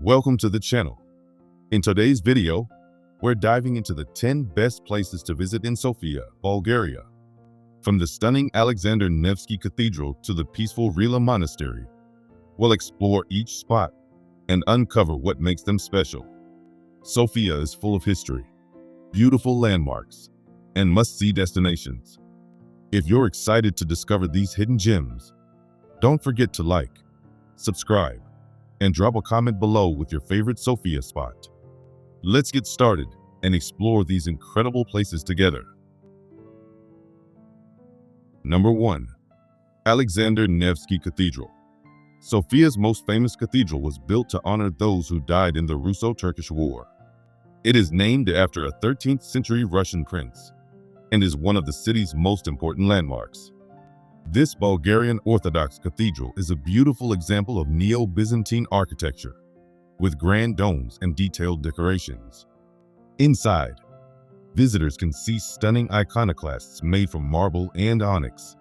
Welcome to the channel. In today's video, we're diving into the 10 best places to visit in Sofia, Bulgaria. From the stunning Alexander Nevsky Cathedral to the peaceful Rila Monastery, we'll explore each spot and uncover what makes them special. Sofia is full of history, beautiful landmarks, and must-see destinations. If you're excited to discover these hidden gems, don't forget to like, subscribe, and drop a comment below with your favorite Sofia spot. Let's get started and explore these incredible places together. Number 1. Alexander Nevsky Cathedral. Sofia's most famous cathedral was built to honor those who died in the Russo-Turkish War. It is named after a 13th century Russian prince and is one of the city's most important landmarks. This Bulgarian Orthodox cathedral is a beautiful example of Neo-Byzantine architecture, with grand domes and detailed decorations. Inside, visitors can see stunning iconoclasts made from marble and onyx.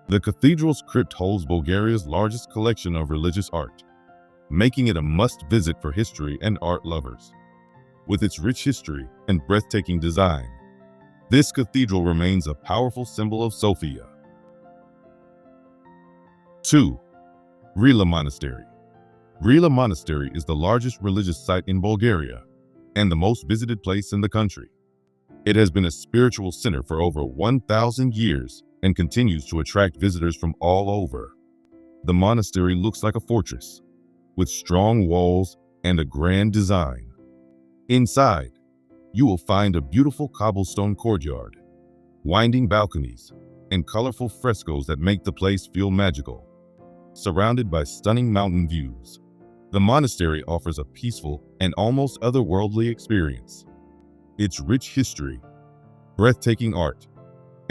The cathedral's crypt holds Bulgaria's largest collection of religious art, making it a must-visit for history and art lovers. With its rich history and breathtaking design, this cathedral remains a powerful symbol of Sofia. 2. Rila Monastery. Rila Monastery is the largest religious site in Bulgaria and the most visited place in the country. It has been a spiritual center for over 1,000 years and continues to attract visitors from all over. The monastery looks like a fortress, with strong walls and a grand design. Inside, you will find a beautiful cobblestone courtyard, winding balconies, and colorful frescoes that make the place feel magical. Surrounded by stunning mountain views, the monastery offers a peaceful and almost otherworldly experience. Its rich history, breathtaking art,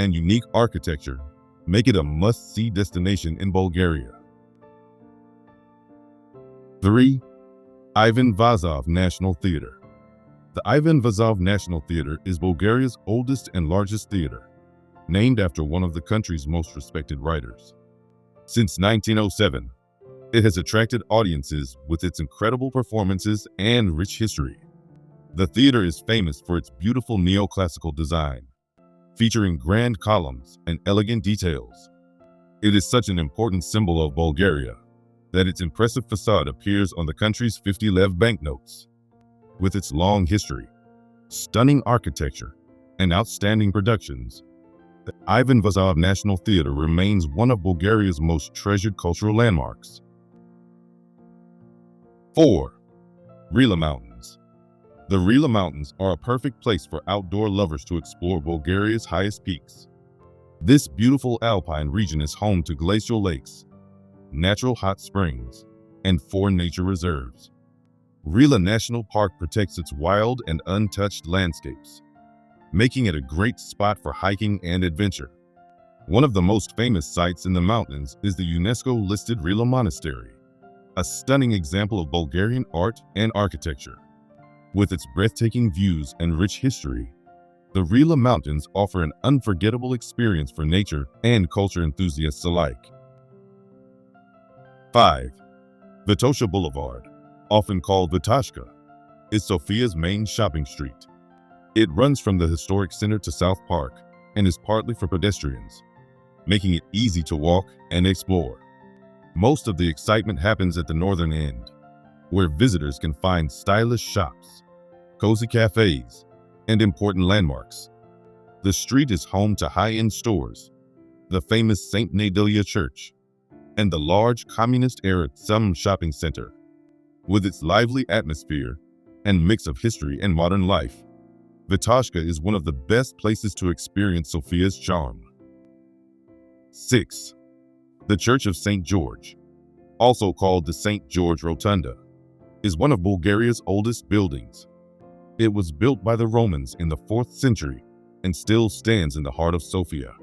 and unique architecture make it a must-see destination in Bulgaria. 3. Ivan Vazov National Theatre. The Ivan Vazov National Theatre is Bulgaria's oldest and largest theater, named after one of the country's most respected writers. Since 1907, it has attracted audiences with its incredible performances and rich history. The theater is famous for its beautiful neoclassical design, featuring grand columns and elegant details. It is such an important symbol of Bulgaria that its impressive facade appears on the country's 50 lev banknotes. With its long history, stunning architecture, and outstanding productions, the Ivan Vazov National Theatre remains one of Bulgaria's most treasured cultural landmarks. 4. Rila Mountains. The Rila Mountains are a perfect place for outdoor lovers to explore Bulgaria's highest peaks. This beautiful alpine region is home to glacial lakes, natural hot springs, and 4 nature reserves. Rila National Park protects its wild and untouched landscapes, making it a great spot for hiking and adventure. One of the most famous sites in the mountains is the UNESCO-listed Rila Monastery, a stunning example of Bulgarian art and architecture. With its breathtaking views and rich history, the Rila Mountains offer an unforgettable experience for nature and culture enthusiasts alike. 5. Vitosha Boulevard, often called Vitoshka, is Sofia's main shopping street. It runs from the historic center to South Park and is partly for pedestrians, making it easy to walk and explore. Most of the excitement happens at the northern end, where visitors can find stylish shops, cozy cafes, and important landmarks. The street is home to high-end stores, the famous St. Nedelia Church, and the large communist-era Sum shopping center. With its lively atmosphere and mix of history and modern life, Vitoshka is one of the best places to experience Sofia's charm. 6. The Church of St. George, also called the St. George Rotunda, is one of Bulgaria's oldest buildings. It was built by the Romans in the 4th century and still stands in the heart of Sofia.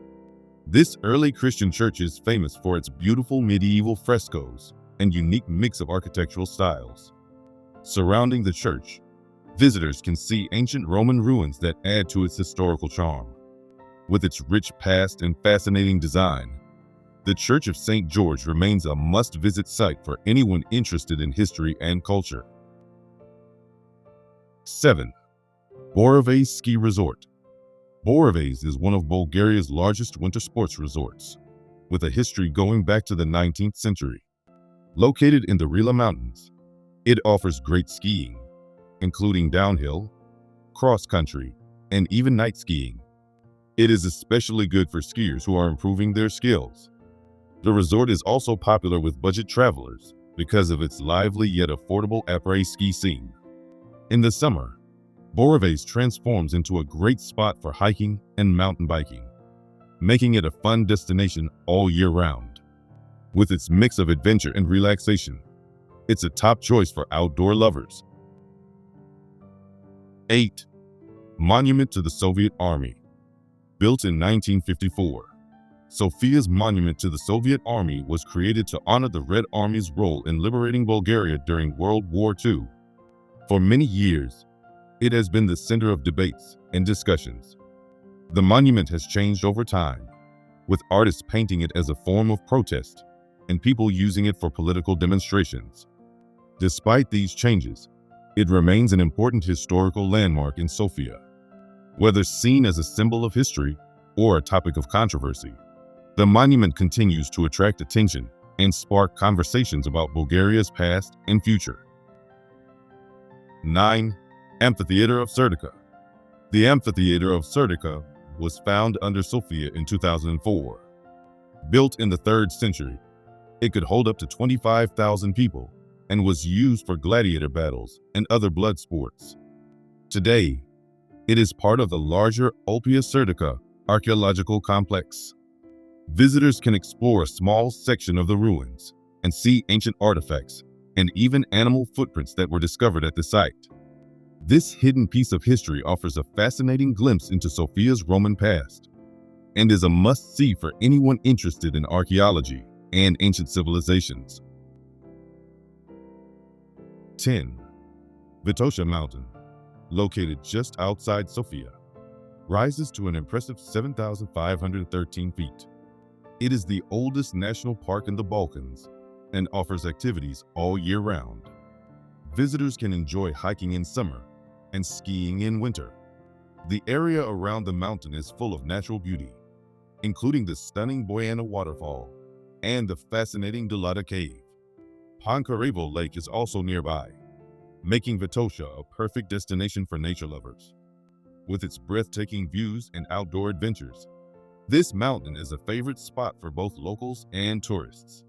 This early Christian church is famous for its beautiful medieval frescoes and unique mix of architectural styles. Surrounding the church, visitors can see ancient Roman ruins that add to its historical charm. With its rich past and fascinating design, the Church of St. George remains a must-visit site for anyone interested in history and culture. 7. Borovets Ski Resort. Borovets is one of Bulgaria's largest winter sports resorts, with a history going back to the 19th century. Located in the Rila Mountains, it offers great skiing, including downhill, cross-country, and even night skiing. It is especially good for skiers who are improving their skills. The resort is also popular with budget travelers because of its lively yet affordable après-ski scene. In the summer, Borovets transforms into a great spot for hiking and mountain biking, making it a fun destination all year round. With its mix of adventure and relaxation, it's a top choice for outdoor lovers. 8. Monument to the Soviet Army. Built in 1954, Sofia's Monument to the Soviet Army was created to honor the Red Army's role in liberating Bulgaria during World War II. For many years, it has been the center of debates and discussions. The monument has changed over time, with artists painting it as a form of protest and people using it for political demonstrations. Despite these changes, it remains an important historical landmark in Sofia. Whether seen as a symbol of history or a topic of controversy, the monument continues to attract attention and spark conversations about Bulgaria's past and future. 9. Amphitheater of Serdica. The Amphitheater of Serdica was found under Sofia in 2004. Built in the 3rd century, it could hold up to 25,000 people and was used for gladiator battles and other blood sports. Today, it is part of the larger Olympia Serdica archaeological complex. Visitors can explore a small section of the ruins and see ancient artifacts and even animal footprints that were discovered at the site. This hidden piece of history offers a fascinating glimpse into Sofia's Roman past and is a must-see for anyone interested in archaeology and ancient civilizations. 10. Vitosha Mountain, located just outside Sofia, rises to an impressive 7,513 feet. It is the oldest national park in the Balkans and offers activities all year round. Visitors can enjoy hiking in summer and skiing in winter. The area around the mountain is full of natural beauty, including the stunning Boyana waterfall and the fascinating Dulata cave. Pankarevo Lake is also nearby, making Vitosha a perfect destination for nature lovers. With its breathtaking views and outdoor adventures, this mountain is a favorite spot for both locals and tourists.